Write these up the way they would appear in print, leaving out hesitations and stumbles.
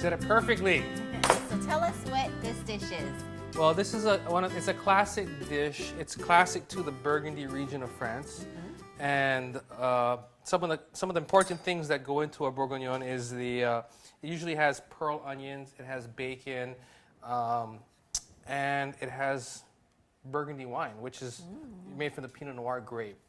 said it perfectly. So tell us what this dish is. Well, this is it's a classic dish. It's classic to the Burgundy region of France. And some of the important things that go into a bourguignon is it usually has pearl onions, it has bacon, and it has Burgundy wine, which is made from the Pinot Noir grape.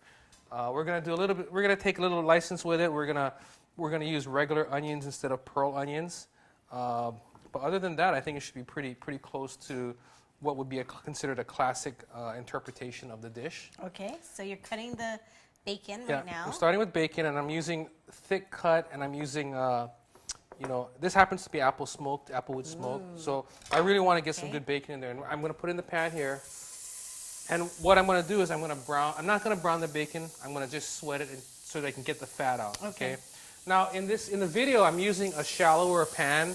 We're gonna do a little bit. We're gonna take a little license with it. We're gonna use regular onions instead of pearl onions. But other than that, I think it should be pretty close to what would be considered a classic interpretation of the dish. Okay, so you're cutting the bacon right now. I'm starting with bacon, and I'm using thick cut, and I'm using, this happens to be applewood smoked. So I really want to get some good bacon in there. And I'm going to put it in the pan here. And what I'm going to do is I'm not going to brown the bacon. I'm going to just sweat it so that I can get the fat out. Okay. Now in the video, I'm using a shallower pan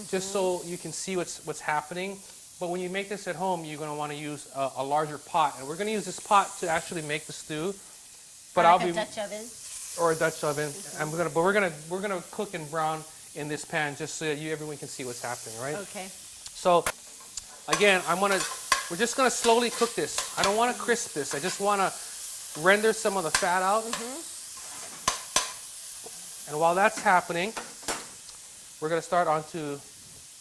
just so you can see what's happening. But when you make this at home, you're going to want to use a larger pot. And we're going to use this pot to actually make the stew. But like a Dutch oven? Or a Dutch oven. But we're gonna cook and brown in this pan just so that everyone can see what's happening, right? Okay. So again, we're just gonna slowly cook this. I don't want to crisp this. I just want to render some of the fat out. And while that's happening, we're gonna start onto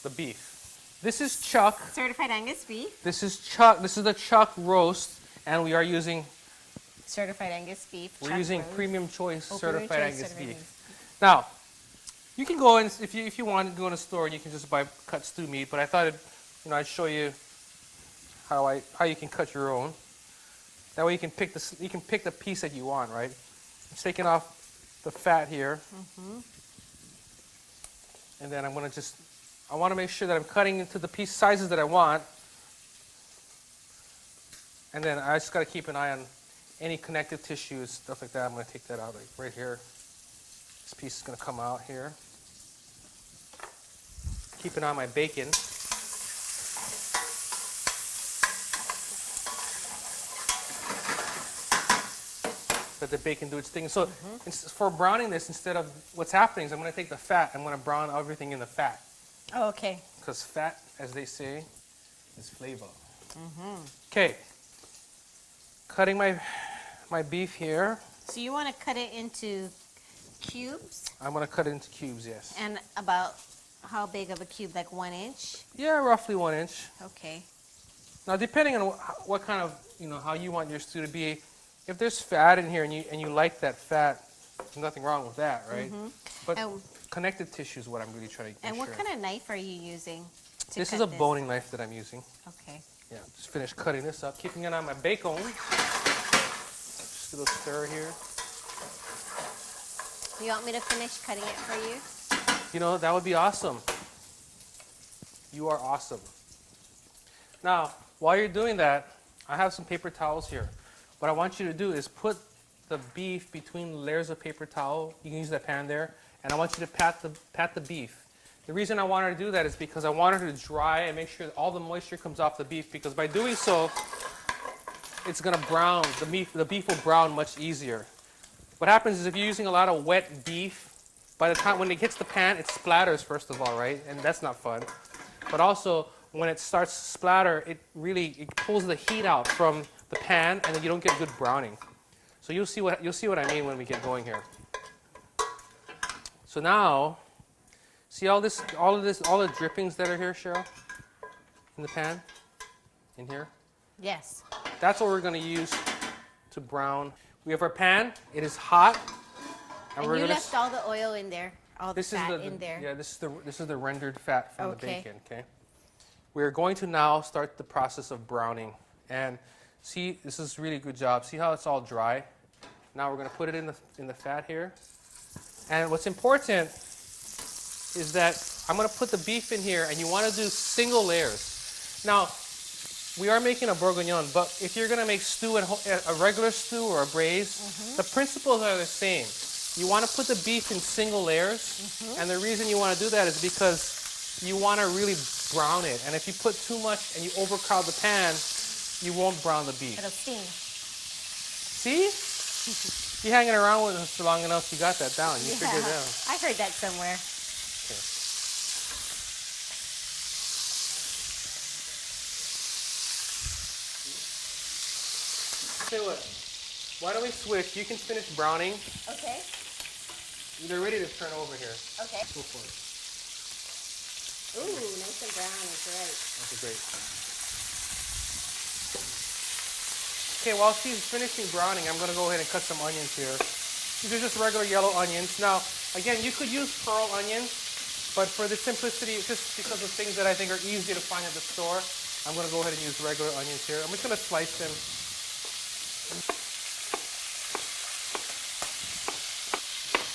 the beef. This is chuck. Certified Angus beef. This is chuck. This is the chuck roast, and we are using Certified Angus beef. We're using premium choice certified Angus beef. Beef. Now, you can go in if you want to go in a store and you can just buy cut stew meat. But I thought I'd show you how you can cut your own. That way you can pick the piece that you want, right? I'm taking off the fat here, and then I want to make sure that I'm cutting into the piece sizes that I want, and then I just got to keep an eye on any connective tissues, stuff like that. I'm going to take that out, like right here. This piece is going to come out here. Keep an eye on my bacon. Let the bacon do its thing. So for browning this, instead of what's happening is I'm going to take the fat, I'm going to brown everything in the fat. Oh, okay. Because fat, as they say, is flavor. Okay. Cutting my beef here. So you want to cut it into cubes? I'm going to cut it into cubes, yes. And about how big of a cube? Like 1 inch? Yeah, roughly 1 inch. Okay. Now, depending on what kind of, how you want your stew to be, if there's fat in here and you like that fat, there's nothing wrong with that, right? But connective tissue is what I'm really trying to get. And what kind of knife are you using to cut This is a boning knife that I'm using. Okay. Yeah, just finished cutting this up, keeping it on my bacon. Just a little stir here. You want me to finish cutting it for you? That would be awesome. You are awesome. Now, while you're doing that, I have some paper towels here. What I want you to do is put the beef between layers of paper towel. You can use that pan there. And I want you to pat the beef. The reason I want her to do that is because I want her to dry and make sure that all the moisture comes off the beef, because by doing so, it's going to brown. The beef will brown much easier. What happens is if you're using a lot of wet beef, by the time when it hits the pan, it splatters first of all, right? And that's not fun. But also, when it starts to splatter, it pulls the heat out from the pan, and then you don't get good browning. So you'll see what I mean when we get going here. So now, see all the drippings that are here, Cheryl, in the pan, in here? Yes. That's what we're going to use to brown. We have our pan. It is hot. And you left all the oil in there, all the fat in there. Yeah, this is the rendered fat from the bacon. Okay. We are going to now start the process of browning. And see, this is a really good job. See how it's all dry? Now we're going to put it in the fat here. And what's important is that I'm going to put the beef in here, and you want to do single layers. Now, we are making a bourguignon, but if you're going to make stew a regular stew or a braise, the principles are the same. You want to put the beef in single layers, and the reason you want to do that is because you want to really brown it. And if you put too much and you overcrowd the pan, you won't brown the beef. It'll steam. See? You're hanging around with us for long enough, you got that down. You figured it out. I heard that somewhere. Okay. tell you what. Why don't we switch? You can finish browning. Okay. They're ready to turn over here. Okay. Go for it. Ooh, nice and brown. That's right. Okay, great. Okay, while she's finishing browning, I'm going to go ahead and cut some onions here. These are just regular yellow onions. Now, again, you could use pearl onions, but for the simplicity, just because of things that I think are easy to find at the store, I'm going to go ahead and use regular onions here. I'm just going to slice them.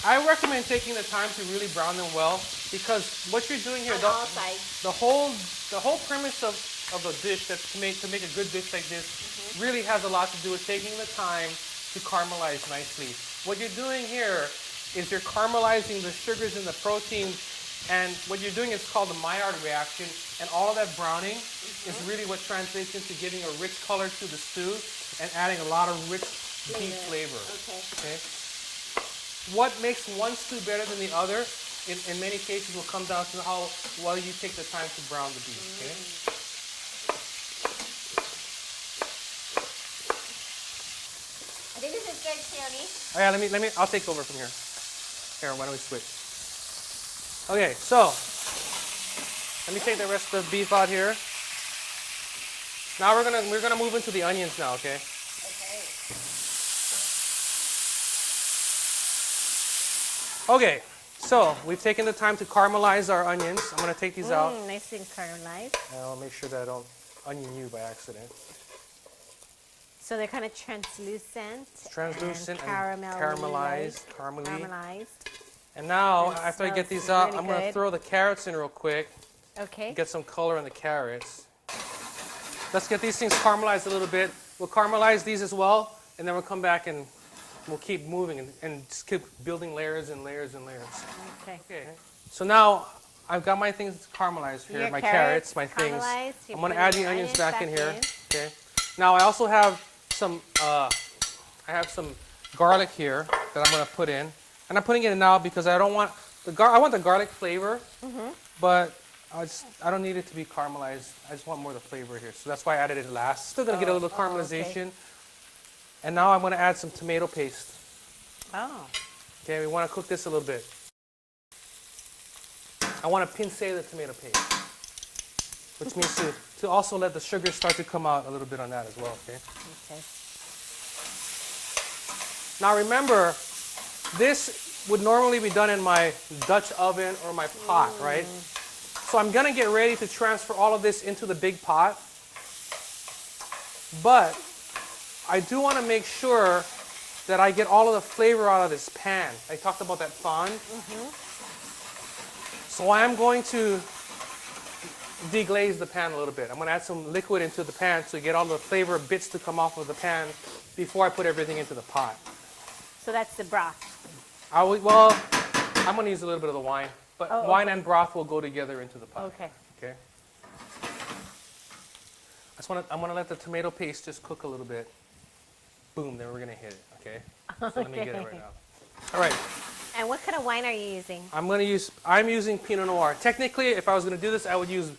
I recommend taking the time to really brown them well, because what you're doing here, On all sides. the whole premise of a dish that's to make a good dish like this really has a lot to do with taking the time to caramelize nicely. What you're doing here is you're caramelizing the sugars and the protein, and what you're doing is called the Maillard reaction, and all of that browning is really what translates into giving a rich color to the stew and adding a lot of rich beef flavor. Okay. What makes one stew better than the other, in many cases, will come down to how well you take the time to brown the beef. Okay. I think this is good, Tony. Oh yeah, I'll take over from here. Here, why don't we switch? Okay, so let me take the rest of the beef out here. Now we're gonna move into the onions now, okay? Okay, so we've taken the time to caramelize our onions. I'm gonna take these out. Nice and caramelized. And I'll make sure that I don't onion you by accident. So they're kind of translucent. Translucent and caramelized. caramely. And now, That after I get smells these out, really I'm gonna good. throw the carrots in real quick. Okay. Get some color on the carrots. Let's get these things caramelized a little bit. We'll caramelize these as well, and then we'll come back and we'll keep moving and just keep building layers and layers and layers. Okay. Okay. So now I've got my things caramelized here, Your my carrots, my things. caramelized. You're I'm gonna putting add the your onions back in here. in. Okay. Now I also have some garlic here that I'm gonna put in, and I'm putting it in now because I don't want I want the garlic flavor, but I don't need it to be caramelized. I just want more of the flavor here, so that's why I added it last. Still gonna get a little caramelization, okay. and now I'm gonna add some tomato paste. Oh. Okay, we want to cook this a little bit. I want to pincer the tomato paste, which means to also let the sugar start to come out a little bit on that as well. Okay. Okay. Now remember, this would normally be done in my Dutch oven or my pot, right? So I'm gonna get ready to transfer all of this into the big pot, but I do want to make sure that I get all of the flavor out of this pan. I talked about that fond. So I am going to deglaze the pan a little bit. I'm going to add some liquid into the pan to get all the flavor bits to come off of the pan before I put everything into the pot. So that's the broth. Well, I'm going to use a little bit of the wine, but Oh, wine and broth will go together into the pot. Okay. Okay. I'm going to let the tomato paste just cook a little bit. Boom, then we're going to hit it, okay? So let me get it right now. All right. And what kind of wine are you using? I'm using Pinot Noir. Technically, if I was going to do this, I would use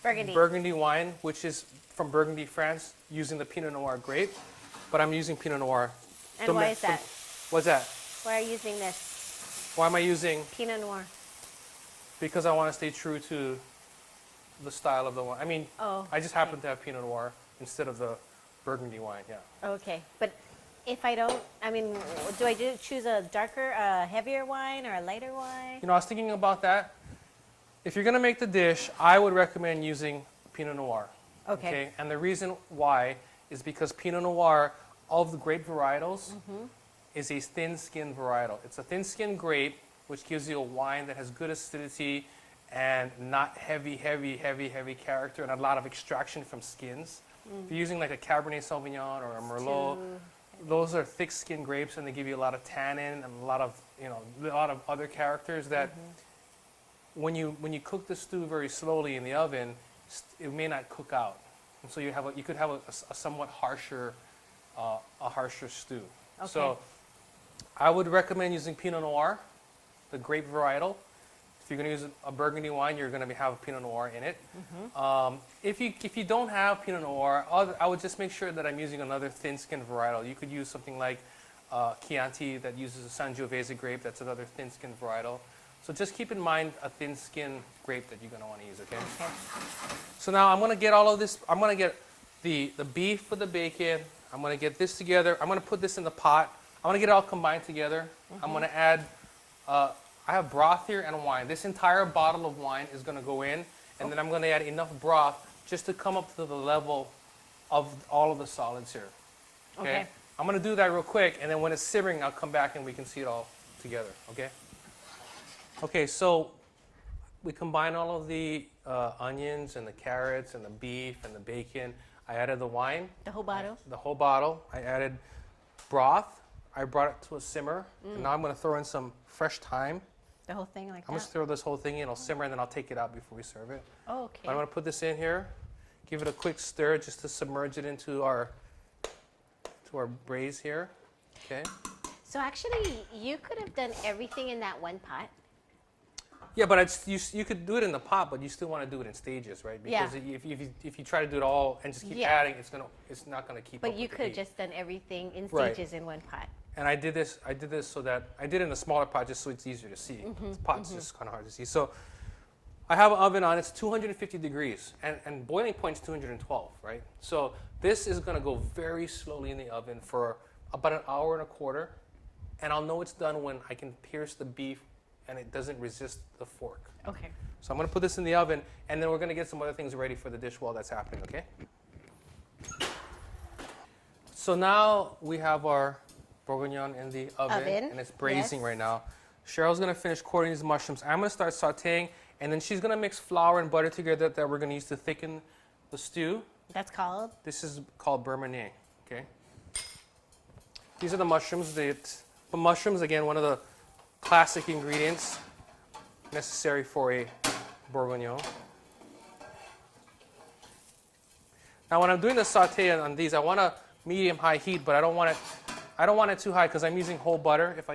Burgundy. Burgundy wine, which is from Burgundy, France, using the Pinot Noir grape. But I'm using Pinot Noir. And why is that? What's that? Why are you using this? Why am I using? Pinot Noir. Because I want to stay true to the style of the wine. I mean, I just happen to have Pinot Noir instead of the Burgundy wine, yeah. Okay. But if I don't, do I choose a darker, heavier wine or a lighter wine? You know, I was thinking about that. If you're going to make the dish, I would recommend using Pinot Noir. Okay. And the reason why is because Pinot Noir, of the grape varietals, is a thin-skinned varietal. It's a thin-skinned grape, which gives you a wine that has good acidity and not heavy character and a lot of extraction from skins. If you're using like a Cabernet Sauvignon or a Merlot, those are thick-skinned grapes, and they give you a lot of tannin and a lot of other characters that when you cook the stew very slowly in the oven, it may not cook out, and so you could have a somewhat harsher stew. Okay. So I would recommend using Pinot Noir, the grape varietal. If you're going to use a Burgundy wine, you're going to have a Pinot Noir in it. If you don't have Pinot Noir, I would just make sure that I'm using another thin-skinned varietal. You could use something like Chianti that uses a Sangiovese grape. That's another thin-skinned varietal. So just keep in mind a thin-skinned grape that you're going to want to use, okay? So now I'm going to get all of this. I'm going to get the beef with the bacon. I'm going to get this together. I'm going to put this in the pot. I'm going to get it all combined together. I'm going to add, I have broth here and wine. This entire bottle of wine is going to go in, and then I'm going to add enough broth just to come up to the level of all of the solids here. Okay? I'm going to do that real quick, and then when it's simmering, I'll come back and we can see it all together, okay? Okay, so we combine all of the onions and the carrots and the beef and the bacon. I added the wine. The whole bottle? The whole bottle. I added broth. I brought it to a simmer. And now I'm going to throw in some fresh thyme. The whole thing like I'm going to throw this whole thing in. It'll simmer, and then I'll take it out before we serve it. Oh, okay. I'm going to put this in here. Give it a quick stir just to submerge it into our braise here. Okay. So actually, you could have done everything in that one pot. Yeah, but you could do it in the pot, but you still want to do it in stages, right? Because if you try to do it all and just keep adding, it's not gonna keep. But you could have just done everything in stages in one pot. And I did this so that I did it in a smaller pot just so it's easier to see. This pot's just kind of hard to see. So I have an oven on. It's 250 degrees, and boiling point is 212, right? So this is gonna go very slowly in the oven for about an hour and a quarter, and I'll know it's done when I can pierce the beef and it doesn't resist the fork. Okay. So I'm going to put this in the oven, and then we're going to get some other things ready for the dish while that's happening, okay? So now we have our bourguignon in the oven. And it's braising right now. Cheryl's going to finish quartering these mushrooms. I'm going to start sautéing, and then she's going to mix flour and butter together that we're going to use to thicken the stew. That's called? This is called Bourguignon, okay? These are the mushrooms. The mushrooms, again, one of the classic ingredients necessary for a bourguignon. Now, when I'm doing the sauté on these, I want a medium-high heat, but I don't want it too high because I'm using whole butter. If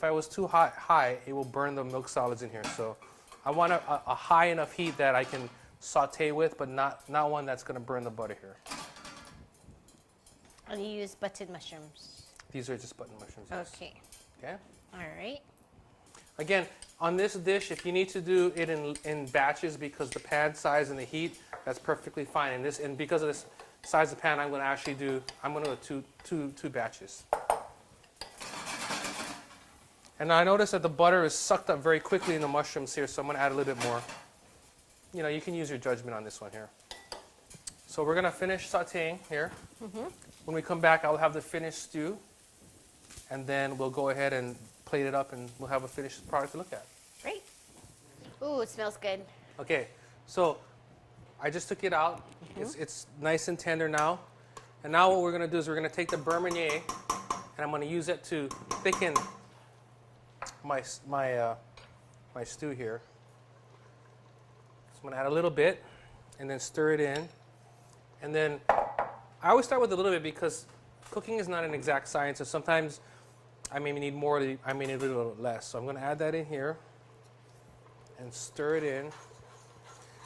I was too high, it will burn the milk solids in here. So I want a high enough heat that I can sauté with, but not one that's going to burn the butter here. And you use button mushrooms. These are just button mushrooms. Yes. Okay. Okay. All right. Again, on this dish, if you need to do it in batches because the pan size and the heat, that's perfectly fine. And because of this size of pan, I'm going to do two batches. And I notice that the butter is sucked up very quickly in the mushrooms here, so I'm going to add a little bit more. You know, you can use your judgment on this one here. So we're going to finish sautéing here. When we come back, I'll have the finished stew, and then we'll go ahead and plate it up, and we'll have a finished product to look at. Great. Ooh, it smells good. Okay, so I just took it out. It's nice and tender now. And now what we're going to do is we're going to take the Bourguignon, and I'm going to use it to thicken my stew here. So I'm going to add a little bit, and then stir it in. And then I always start with a little bit because cooking is not an exact science, and sometimes I may need more, I may need a little less. So I'm going to add that in here and stir it in.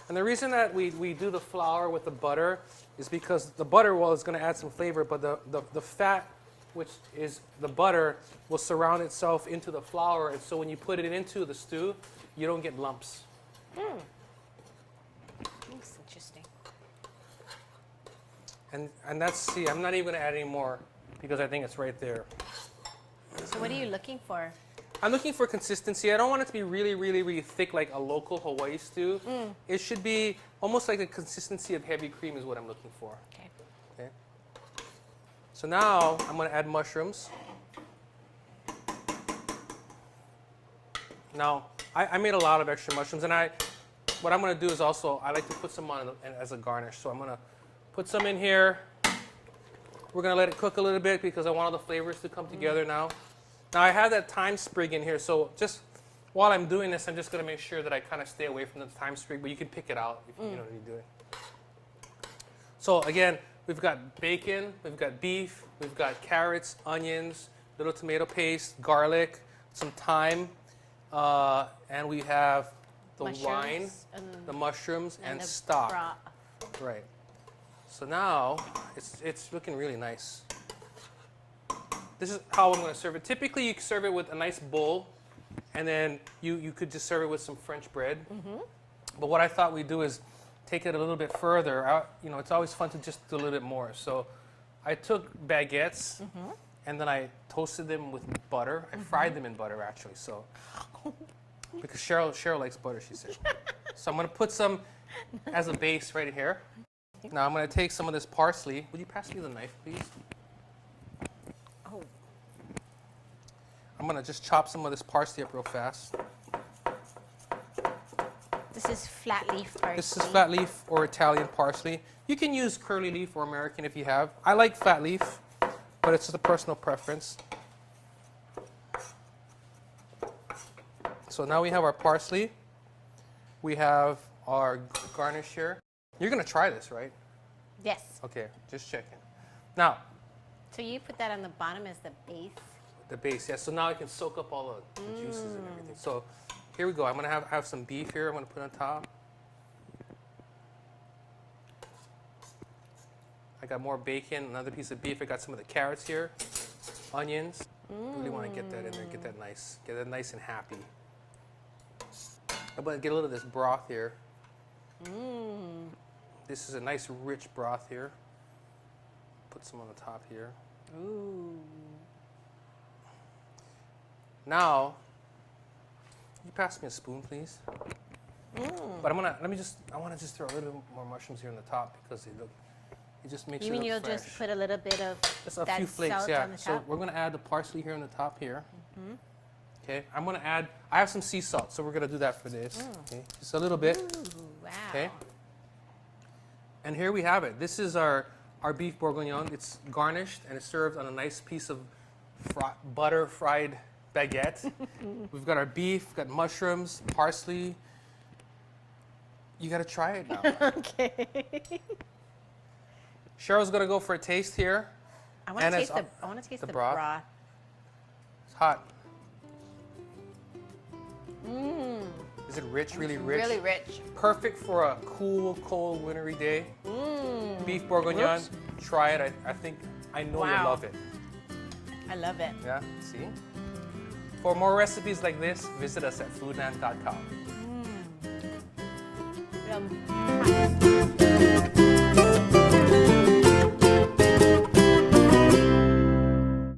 And the reason that we do the flour with the butter is because the butter, well, is going to add some flavor, but the fat, which is the butter, will surround itself into the flour. And so when you put it into the stew, you don't get lumps. That's interesting. And that's, see, I'm not even going to add any more because I think it's right there. So what are you looking for? I'm looking for consistency. I don't want it to be really, really, really thick like a local Hawaii stew. It should be almost like the consistency of heavy cream is what I'm looking for. Okay. So now I'm going to add mushrooms. Now, I made a lot of extra mushrooms, and what I'm going to do is also, I like to put some on as a garnish. So I'm going to put some in here. We're going to let it cook a little bit because I want all the flavors to come together now. Now I have that thyme sprig in here, so just while I'm doing this, I'm just going to make sure that I kind of stay away from the thyme sprig, but you can pick it out if you know what you're doing. So again, we've got bacon, we've got beef, we've got carrots, onions, little tomato paste, garlic, some thyme, and we have the Mushrooms wine, and the mushrooms, and the stock. broth. Right. So now it's looking really nice. This is how I'm going to serve it. Typically, you serve it with a nice bowl, and then you could just serve it with some French bread. But what I thought we'd do is take it a little bit further. You know, it's always fun to just do a little bit more. So I took baguettes, and then I toasted them with butter. I fried them in butter, actually. So because Cheryl likes butter, she said. So I'm going to put some as a base right here. Now I'm going to take some of this parsley. Would you pass me the knife, please? Oh, I'm going to just chop some of this parsley up real fast. this is flat leaf parsley. This is flat leaf or Italian parsley. You can use curly leaf or American if you have. I like flat leaf, but it's just a personal preference. So now we have our parsley. We have our garnish here. You're going to try this, right? Yes. Okay, just checking. Now, So you put that on the bottom as the base. the base, yeah. So now I can soak up all the juices and everything. So here we go. I'm going to have some beef here. I'm going to put on top. I got more bacon, another piece of beef. I got some of the carrots here, onions. Really want to get that in there, get that nice and happy. I'm going to get a little of this broth here. This is a nice rich broth here. Put some on the top here. Ooh. Now, you pass me a spoon, please? But I want to just throw a little bit more mushrooms here on the top because it just makes You it mean look you'll fresh. just put a little bit of Just a that few flakes, salt yeah. on the So top? we're going to add the parsley here on the top here. Okay, I'm going to add, I have some sea salt, so we're going to do that for this. Okay, just a little bit. Ooh, wow. Okay. And here we have it. This is our beef bourguignon. It's garnished and it's served on a nice piece of butter fried baguette. We've got our beef, got mushrooms, parsley. You got to try it now. Okay. Cheryl's going to go for a taste here. I want And to it's taste the. I want to taste the the broth. broth. It's hot. Mmm. Is it rich, really rich? Really rich. Perfect for a cool, cold, wintry day. Mmm. Beef bourguignon. Whoops. Try it. I know Wow. you'll love it. I love it. Yeah, see? For more recipes like this, visit us at foodland.com. Yum.